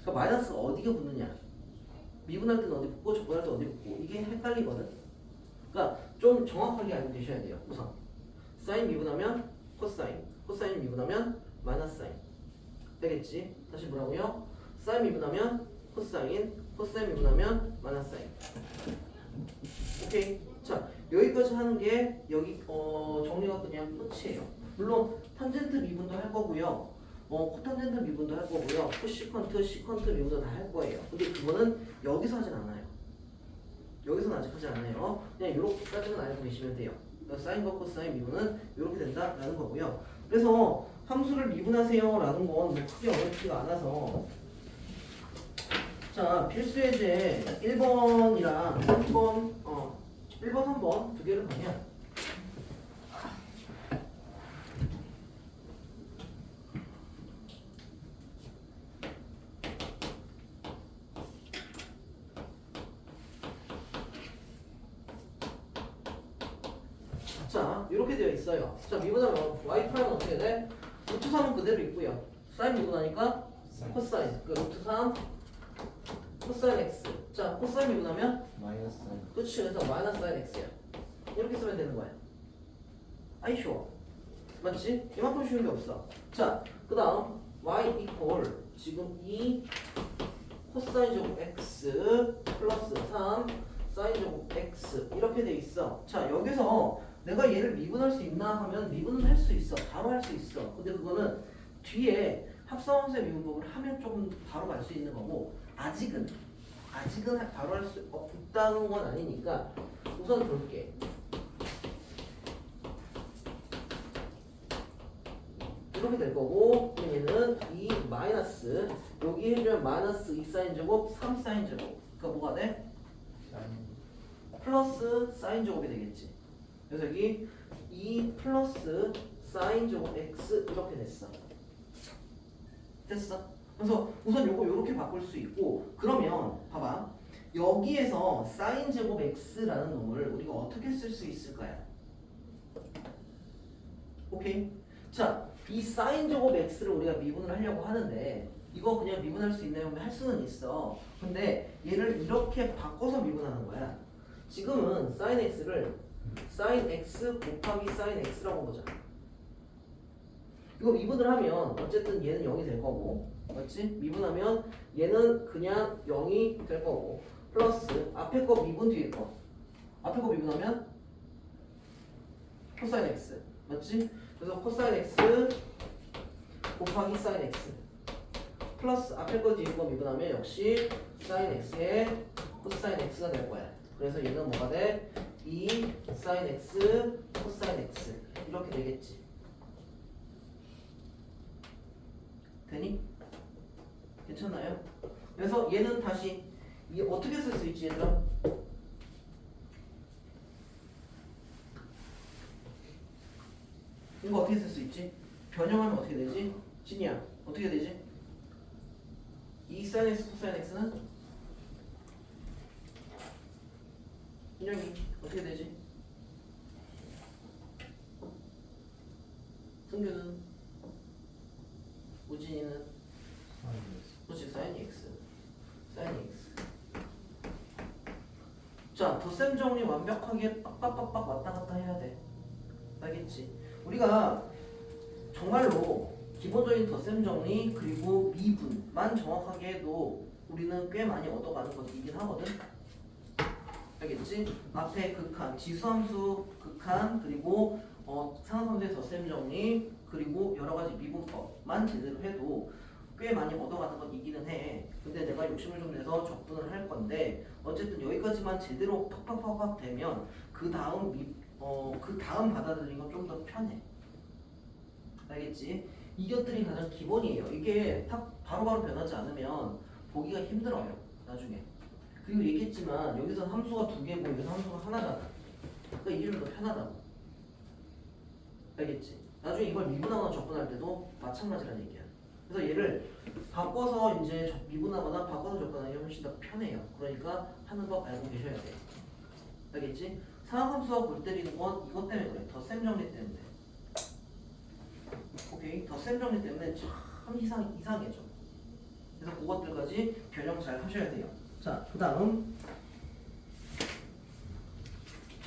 그러니까 마이너스가 어디가 붙느냐? 미분할 때는 어디 붙고 적분할 때 어디 붙고 이게 헷갈리거든. 그러니까 좀 정확하게 알고 계셔야 돼요. 우선 사인 미분하면 코사인, 코사인 미분하면 마이너스 사인. 되겠지? 다시 뭐라고요? 사인 미분하면 코사인, 코사인 미분하면 마이너스 사인. 오케이. 자 여기까지 하는 게 여기 정리가 그냥 끝이에요. 물론 탄젠트 미분도 할 거고요. 코탄젠트 미분도 할 거고요. 코시컨트, 시컨트 미분도 다 할 거예요. 근데 그거는 여기서 하진 않아요. 여기서는 아직 하지 않아요. 그냥 이렇게까지는 알고 계시면 돼요. 그러니까 사인과 코사인 미분은 이렇게 된다라는 거고요. 그래서 함수를 미분하세요라는 건 뭐 크게 어렵지가 않아서 자 필수 예제 1번이랑 3번 1번 3번 두 개를 보면 자, 이렇게 되어 있어요. 자, 미분하면 y 프라임은 어떻게 돼? 루트 3은 그대로 있고요. 사인 미분하니까 코사인. 그 루트 3 코사인 x. 자, 코사인 미분하면 마이너스 사인. 그치. 그래서 마이너스 사인 x야. 이렇게 쓰면 되는 거야. 아이 쉬워. 맞지? 이만큼 쉬운 게 없어. 자, 그 다음 y 이퀄 지금 2 코사인 제곱 x 플러스 3 사인 제곱 x 이렇게 돼 있어. 자, 여기서 내가 얘를 미분할 수 있나 하면 미분은 할 수 있어. 바로 할 수 있어. 근데 그거는 뒤에 합성함수의 미분법을 하면 좀 바로 갈 수 있는 거고 아직은 바로 할 수 없다는 건 아니니까 우선 볼게. 이렇게 될 거고 얘는 2 마이너스 여기 해주면 마이너스 2 사인 제곱 3 사인 제곱 그러니까 뭐가 돼? 사인. 플러스 사인 제곱이 되겠지. 그래서 여기 2 플러스 사인 제곱 x 이렇게 됐어. 됐어? 그래서 우선 요거 요렇게 바꿀 수 있고 그러면 봐봐 여기에서 사인 제곱 x라는 놈을 우리가 어떻게 쓸 수 있을까요? 오케이. 자, 이 사인 제곱 x를 우리가 미분을 하려고 하는데 이거 그냥 미분할 수 있나요? 할 수는 있어. 근데 얘를 이렇게 바꿔서 미분하는 거야. 지금은 사인 x를 사인 x 곱하기 사인 x라고 보자. 이거 미분을 하면 어쨌든 얘는 0이 될 거고 맞지? 미분하면 얘는 그냥 0이 될 거고 플러스 앞에 거 미분 뒤에 거 앞에 거 미분하면 코사인 x 맞지? 그래서 코사인 x 곱하기 사인 x 플러스 앞에 거 뒤에 거 미분하면 역시 사인 x에 코사인 x가 될 거야. 그래서 얘는 뭐가 돼? 2 사인 x 코사인 x 이렇게 되겠지. 되니? 괜찮나요? 그래서 얘는 다시 이게 어떻게 쓸 수 있지 얘들아? 이거 어떻게 쓸 수 있지? 변형하면 어떻게 되지? 진이야 어떻게 되지? 2 사인 x 코사인 x는 인형이 어떻게 되지? 승규는 우진이는 그렇지 사인 x 사인 x 자 덧셈 정리 완벽하게 빡빡빡빡 왔다 갔다 해야 돼 알겠지? 우리가 정말로 기본적인 덧셈 정리 그리고 미분만 정확하게 해도 우리는 꽤 많이 얻어가는 것이긴 하거든 알겠지? 앞에 극한 지수함수 극한 그리고 상하함수의 덧셈 정리 그리고 여러가지 미분법만 제대로 해도 꽤 많이 얻어가는 건 이기는 해. 근데 내가 욕심을 좀 내서 적분을 할 건데 어쨌든 여기까지만 제대로 팍팍팍팍 되면 그 다음 그 다음 받아들이는 건 좀 더 편해. 알겠지? 이것들이 가장 기본이에요. 이게 딱 바로바로 변하지 않으면 보기가 힘들어요. 나중에. 그리고 얘기했지만 여기서 함수가 2개고 여기서 함수가 하나잖아. 그러니까 이게 좀 더 편하다고. 알겠지? 나중에 이걸 미분하거나 적분할 때도 마찬가지란 얘기야. 그래서 얘를 바꿔서 이제 미분하거나 바꿔서 적분하는 게 훨씬 더 편해요. 그러니까 하는 법 알고 계셔야 돼. 알겠지? 상함수가 골 때리는 건 이것 때문에 그래. 덧셈 정리 때문에. 오케이? 덧셈 정리 때문에 참 이상해져. 그래서 그것들까지 변형 잘 하셔야 돼요. 자, 그 다음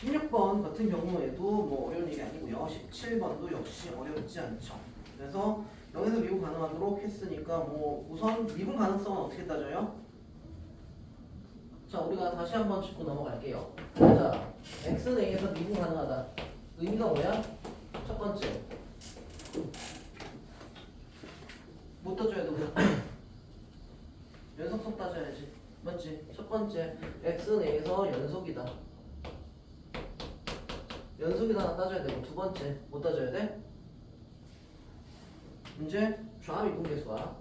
16번 같은 경우에도 뭐 어려운 일이 아니고요. 17번도 역시 어렵지 않죠. 그래서 여기서 미분 가능하도록 했으니까 뭐 우선 미분 가능성은 어떻게 따져요? 자, 우리가 다시 한번 짚고 넘어갈게요. 자, x는 a에서 미분 가능하다. 의미가 뭐야? 첫 번째 못 따져야 돼. 연속성 따져야지. 맞지? 첫 번째 x는 a에서 연속이다. 연속이다 하나 따져야 되고 두 번째 못 따져야 돼? 이제 좌미분계수와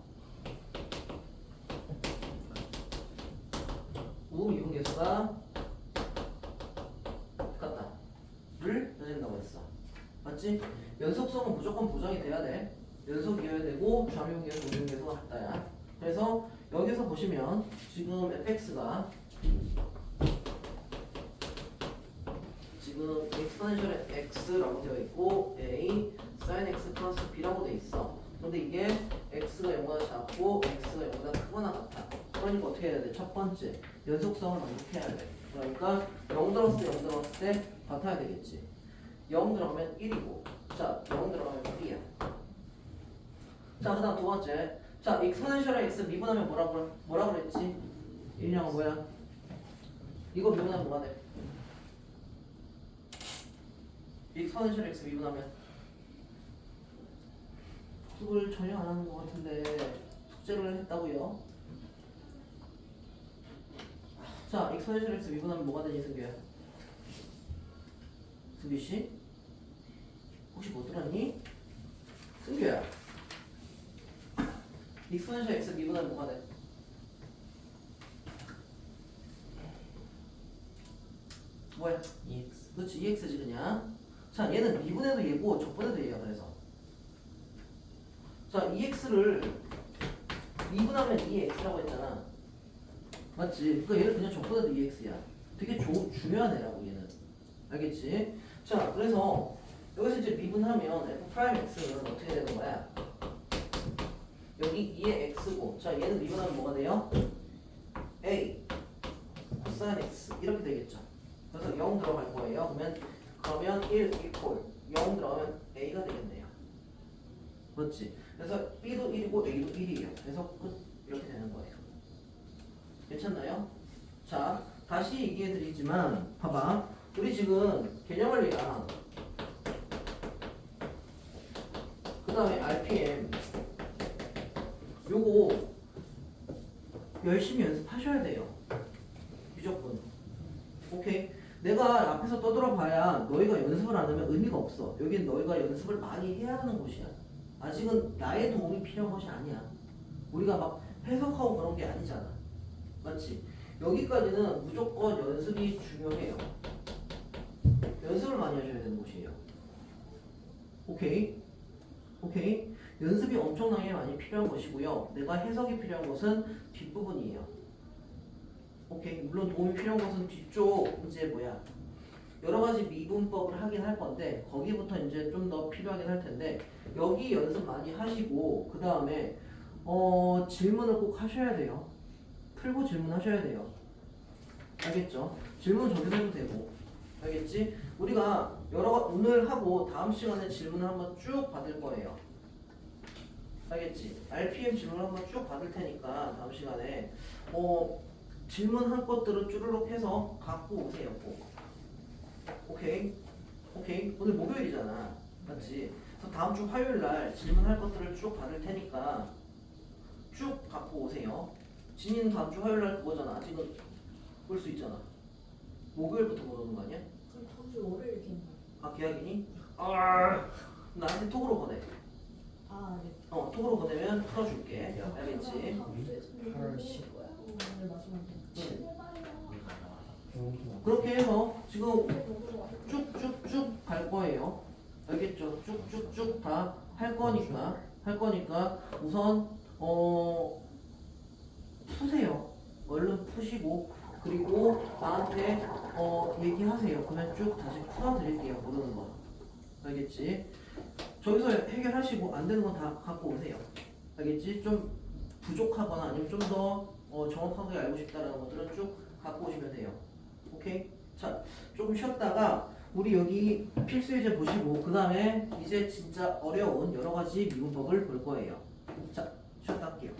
우미분계수가 같다 를 따진다고 했어. 맞지? 연속성은 무조건 보장이 돼야 돼. 연속이어야 되고 좌미분계수 우미분계수가 같다야. 그래서 여기서 보시면 지금 fx가 지금 exponential x라고 되어 있고 a sin x 플러스 b라고 되어 있어. 근데 이게 x가 0보다 작고 x가 0보다 크거나 같아. 그러니까 어떻게 해야 돼? 첫 번째 연속성을 만족해야 돼. 그러니까 0 들어갔을 때 0 들어갔을 때 같아야 되겠지. 0 들어가면 1이고 자 0 들어가면 1이야. 자 그다음 두 번째 자 exponential x 미분하면 뭐라 그랬지? 1량은 뭐야? 이거 미분하면 뭐가 돼? exponential x 미분하면 숙을 전혀 안 하는 것 같은데 숙제를 했다고요? 자 exponential x 미분하면 뭐가 되니 승규야? 승규씨? 혹시 못 들었니? 승규야 exponential x 미분하면 뭐가 돼? 뭐야? EX. 그렇지 EX지 그냥. 자 얘는 미분해도 얘고 적분해도 얘야. 그래서 자 EX를 미분하면 2X라고 했잖아. 맞지? 그러니까 얘를 그냥 적분해도 EX야. 되게 중요한 애라고 얘는. 알겠지? 자 그래서 여기서 이제 미분하면 F'X는 어떻게 되는 거야? 여기 2의 X고 자 얘는 미분하면 뭐가 돼요? A 코사인 X 이렇게 되겠죠. 그래서 0 들어갈 거예요. 그러면 1 equal 0 들어가면 A가 되겠네요. 맞지? 그래서 B도 1이고 A도 1이에요. 그래서 끝 이렇게 되는 거예요. 괜찮나요? 자 다시 얘기해 드리지만 봐봐 우리 지금 개념원리랑 그 다음에 RPM 요거 열심히 연습하셔야 돼요. 무조건. 오케이? 내가 앞에서 떠들어봐야 너희가 연습을 안 하면 의미가 없어. 여긴 너희가 연습을 많이 해야 하는 곳이야. 아직은 나의 도움이 필요한 것이 아니야. 우리가 막 해석하고 그런 게 아니잖아. 맞지? 여기까지는 무조건 연습이 중요해요. 연습을 많이 하셔야 되는 곳이에요. 오케이? 오케이? 연습이 엄청나게 많이 필요한 것이고요. 내가 해석이 필요한 것은 뒷부분이에요. 오케이? 물론 도움이 필요한 것은 뒤쪽 이제 뭐야? 여러 가지 미분법을 하긴 할 건데 거기부터 이제 좀 더 필요하긴 할 텐데 여기 연습 많이 하시고 그 다음에 질문을 꼭 하셔야 돼요. 풀고 질문하셔야 돼요. 알겠죠? 질문 저기서 해도 되고 알겠지? 우리가 오늘 하고 다음 시간에 질문을 한번 쭉 받을 거예요. 알겠지? RPM 질문을 한번 쭉 받을 테니까 다음 시간에 질문할 것들은 쭈르륵 해서 갖고 오세요. 꼭. 오케이? 오케이? 오늘 목요일이잖아. 맞지? 그래서 다음 주 화요일 날 질문할 것들을 쭉 받을 테니까 쭉 갖고 오세요. 진이는 다음 주 화요일 날 그거잖아. 아직은 볼 수 있잖아. 목요일부터 못 오는 거 아니야? 그럼 다음 주 월요일 계획. 아 계약이니? 아 나한테 톡으로 보내. 아, 네. 톡으로 보내면 풀어줄게. 알겠지? 8월 10일. 오늘 마지막에. 그렇게 해서 지금 쭉쭉쭉 갈 거예요. 알겠죠? 쭉쭉쭉 다 할 거니까 우선 푸세요. 얼른 푸시고 그리고 나한테 얘기하세요. 그러면 쭉 다시 풀어드릴게요. 모르는 거. 알겠지? 저기서 해결하시고 안 되는 건 다 갖고 오세요. 알겠지? 좀 부족하거나 아니면 좀 더 정확하게 알고 싶다라는 것들은 쭉 갖고 오시면 돼요. 오케이? 자, 조금 쉬었다가 우리 여기 필수 예제 보시고 그 다음에 이제 진짜 어려운 여러 가지 미분법을 볼 거예요. 자, 쉬었다 할게요.